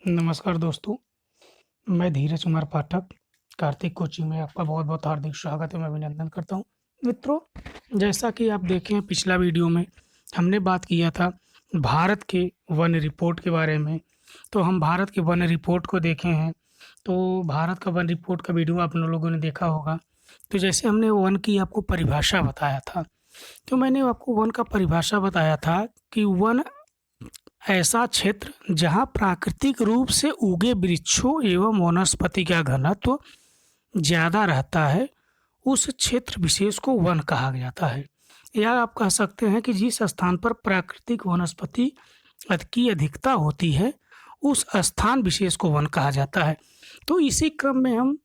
नमस्कार दोस्तों, मैं धीरज कुमार पाठक, कार्तिक कोचिंग में आपका बहुत-बहुत हार्दिक स्वागत एवं अभिनंदन करता हूँ। मित्रों, जैसा कि आप देखें पिछला वीडियो में हमने बात किया था भारत के वन रिपोर्ट के बारे में, तो हम भारत के वन रिपोर्ट को देखे हैं। तो भारत का वन रिपोर्ट का वीडियो आप लोगों ने देखा होगा। तो जैसे हमने वन की आपको परिभाषा बताया था, तो मैंने आपको वन का परिभाषा बताया था कि वन ऐसा क्षेत्र जहाँ प्राकृतिक रूप से उगे वृक्षों एवं वनस्पति का घनत्व ज़्यादा रहता है, उस क्षेत्र विशेष को वन कहा जाता है। या आप कह सकते हैं कि जिस स्थान पर प्राकृतिक वनस्पति की अधिकता होती है, उस स्थान विशेष को वन कहा जाता है। तो इसी क्रम में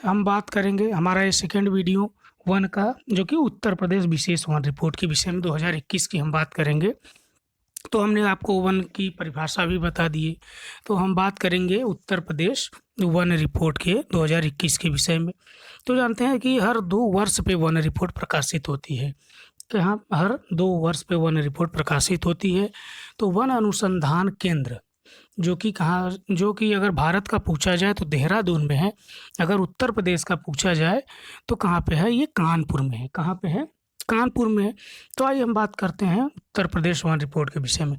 हम बात करेंगे, हमारा ये सेकंड वीडियो वन का, जो कि उत्तर प्रदेश विशेष वन रिपोर्ट के विषय में 2021 की हम बात करेंगे। तो हमने आपको वन की परिभाषा भी बता दी है। तो हम बात करेंगे उत्तर प्रदेश वन रिपोर्ट के 2021 के विषय में। तो जानते हैं कि हर 2 वर्ष पे वन रिपोर्ट प्रकाशित होती है। कि हाँ, हर 2 वर्ष पे वन रिपोर्ट प्रकाशित होती है। तो वन अनुसंधान केंद्र जो कि अगर भारत का पूछा जाए तो देहरादून में है। अगर उत्तर प्रदेश का पूछा जाए तो कहाँ पे है? ये कानपुर में है। कहाँ पे है? कानपुर में है। तो आइए हम बात करते हैं उत्तर प्रदेश वन रिपोर्ट के विषय में।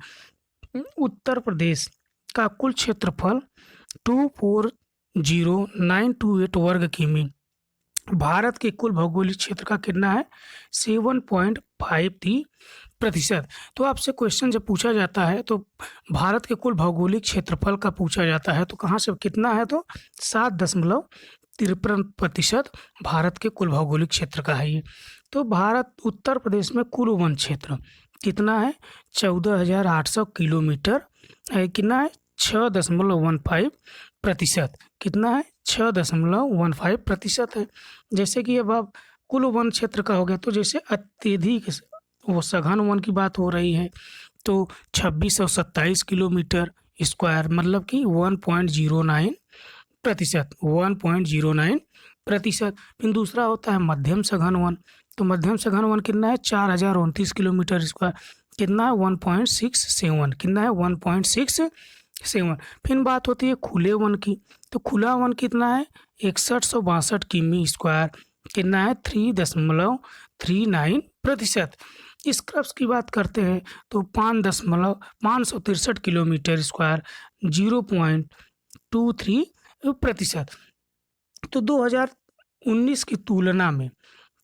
उत्तर प्रदेश का कुल क्षेत्रफल 240,928 वर्ग किमी। भारत के कुल भौगोलिक क्षेत्र का कितना है? 7.53%। तो आपसे क्वेश्चन जब पूछा जाता है तो भारत के कुल भौगोलिक क्षेत्रफल का पूछा जाता है तो कहाँ से कितना है? तो 7.53% भारत के कुल भौगोलिक क्षेत्र का है ये। तो उत्तर प्रदेश में कुल वन क्षेत्र कितना है? 14,800 किलोमीटर है। कितना है? 6.15%। कितना है? 6.15% है। जैसे कि अब आप कुल वन क्षेत्र का हो गया, तो जैसे अत्यधिक वो सघन वन की बात हो रही है तो 2627 किलोमीटर स्क्वायर, मतलब कि 1.09%। 1.09%। फिर दूसरा होता है मध्यम सघन वन। तो मध्यम सघन वन कितना है? 4,029 किलोमीटर स्क्वायर। कितना है? 1.67। कितना है? 1.67। फिर बात होती है खुले वन की। तो खुला वन कितना है? 6162 किमी स्क्वायर। कितना है? 3.39%। स्क्रब्स की बात करते हैं तो 563 किलोमीटर स्क्वायर, 0.23%। तो 2019 की तुलना में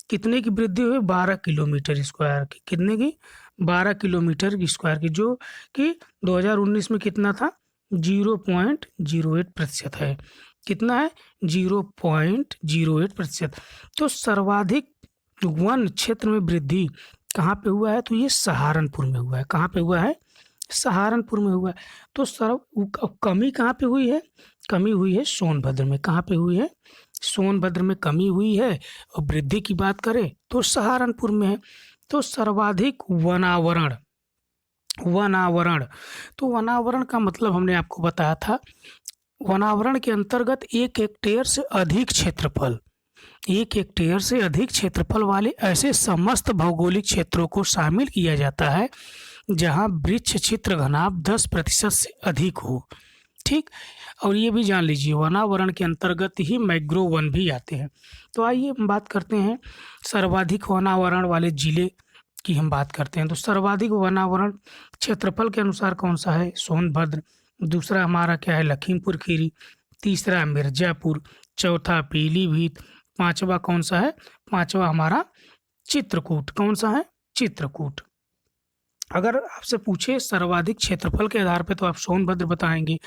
कितने की वृद्धि हुई? 12 किलोमीटर स्क्वायर की। कितने की? 12 किलोमीटर स्क्वायर की, जो कि 2019 में कितना था? 0.08% है। कितना है? 0.08%। तो सर्वाधिक वन क्षेत्र में वृद्धि कहाँ पे हुआ है? तो ये सहारनपुर में हुआ है। कहाँ पे हुआ है? सहारनपुर में हुआ है। तो कमी कहाँ पे हुई है? कमी हुई है सोनभद्र में। कहाँ पे हुई है? सोनभद्र में कमी हुई है। और वृद्धि की बात करें तो सहारनपुर में है। तो सर्वाधिक वनावरण तो वनावरण का मतलब हमने आपको बताया था। वनावरण के अंतर्गत 1 हेक्टेयर से अधिक क्षेत्रफल वाले ऐसे समस्त भौगोलिक क्षेत्रों को शामिल किया जाता है जहां वृक्ष क्षेत्र घनाभ 10% से अधिक हो। ठीक। और ये भी जान लीजिए, वनावरण के अंतर्गत ही मैंग्रोव वन भी आते हैं। तो आइए हम बात करते हैं सर्वाधिक वनावरण वाले जिले की हम बात करते हैं। तो सर्वाधिक वनावरण क्षेत्रफल के अनुसार कौन सा है? सोनभद्र। दूसरा हमारा क्या है? लखीमपुर खीरी। तीसरा मिर्जापुर। चौथा पीलीभीत। पांचवा कौन सा है? पांचवा हमारा चित्रकूट। कौन सा है? चित्रकूट। अगर आपसे पूछे सर्वाधिक क्षेत्रफल के आधार पे तो आप सोनभद्र बताएंगे।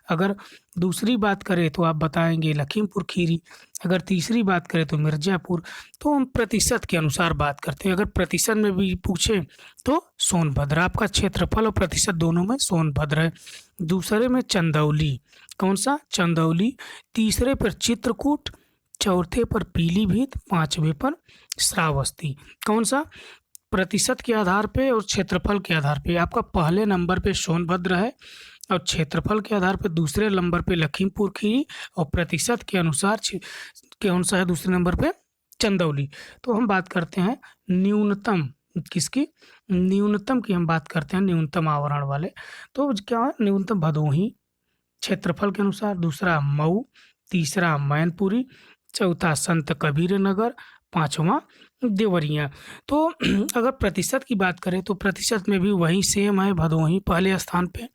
अगर दूसरी बात करें तो आप बताएंगे लखीमपुर खीरी। अगर तीसरी बात करें तो मिर्जापुर। तो हम प्रतिशत के अनुसार बात करते हैं। अगर प्रतिशत में भी पूछे तो सोनभद्र। आपका क्षेत्रफल और प्रतिशत दोनों में सोनभद्र है। दूसरे में चंदौली। कौन सा? चंदौली। तीसरे पर चित्रकूट। चौथे पर पीलीभीत। पांचवे पर श्रावस्ती। कौन सा? प्रतिशत के आधार पे और क्षेत्रफल के आधार पे आपका पहले नंबर पे सोनभद्र है, और क्षेत्रफल के आधार पे दूसरे नंबर पे लखीमपुर खीरी, और प्रतिशत के अनुसार कौन सा है दूसरे नंबर पे? चंदौली। तो हम बात करते हैं न्यूनतम किसकी? न्यूनतम की हम बात करते हैं, न्यूनतम आवरण वाले। तो क्या है? न्यूनतम भदोही, क्षेत्रफल के अनुसार, दूसरा मऊ, तीसरा मैनपुरी, चौथा संत कबीर नगर, पाँचवां देवरिया। तो अगर प्रतिशत की बात करें तो प्रतिशत में भी वही सेम है, भदोही पहले स्थान पे,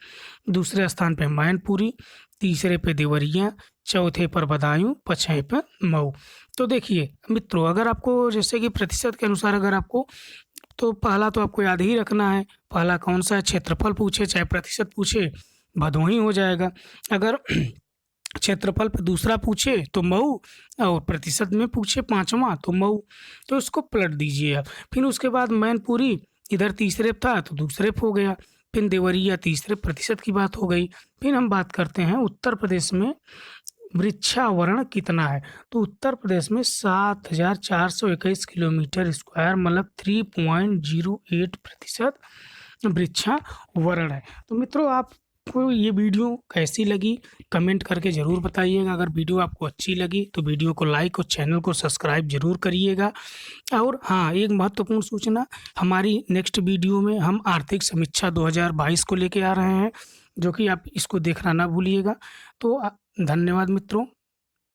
दूसरे स्थान पे मैनपुरी, तीसरे पे देवरिया, चौथे पर बदायूं, पाँचवें पे मऊ। तो देखिए मित्रों, अगर आपको जैसे कि प्रतिशत के अनुसार अगर आपको, तो पहला तो आपको याद ही रखना है, पहला कौन सा है, क्षेत्रफल पूछे चाहे प्रतिशत पूछे, भदोही हो जाएगा। अगर क्षेत्रफल पे दूसरा पूछे तो मऊ, और प्रतिशत में पूछे पाँचवां तो मऊ, तो इसको पलट दीजिए आप। फिर उसके बाद मैनपुरी इधर तीसरे पे था तो दूसरे पे हो गया, फिर देवरिया तीसरे, प्रतिशत की बात हो गई। फिर हम बात करते हैं उत्तर प्रदेश में वृक्षावरण कितना है, तो उत्तर प्रदेश में 7,421 किलोमीटर स्क्वायर, मतलब 3.08% वृक्षावरण है। तो मित्रों, आपको ये वीडियो कैसी लगी कमेंट करके ज़रूर बताइएगा। अगर वीडियो आपको अच्छी लगी तो वीडियो को लाइक और चैनल को सब्सक्राइब ज़रूर करिएगा। और हाँ, एक महत्वपूर्ण सूचना, हमारी नेक्स्ट वीडियो में हम आर्थिक समीक्षा 2022 को लेके आ रहे हैं, जो कि आप इसको देखना ना भूलिएगा। तो धन्यवाद मित्रों।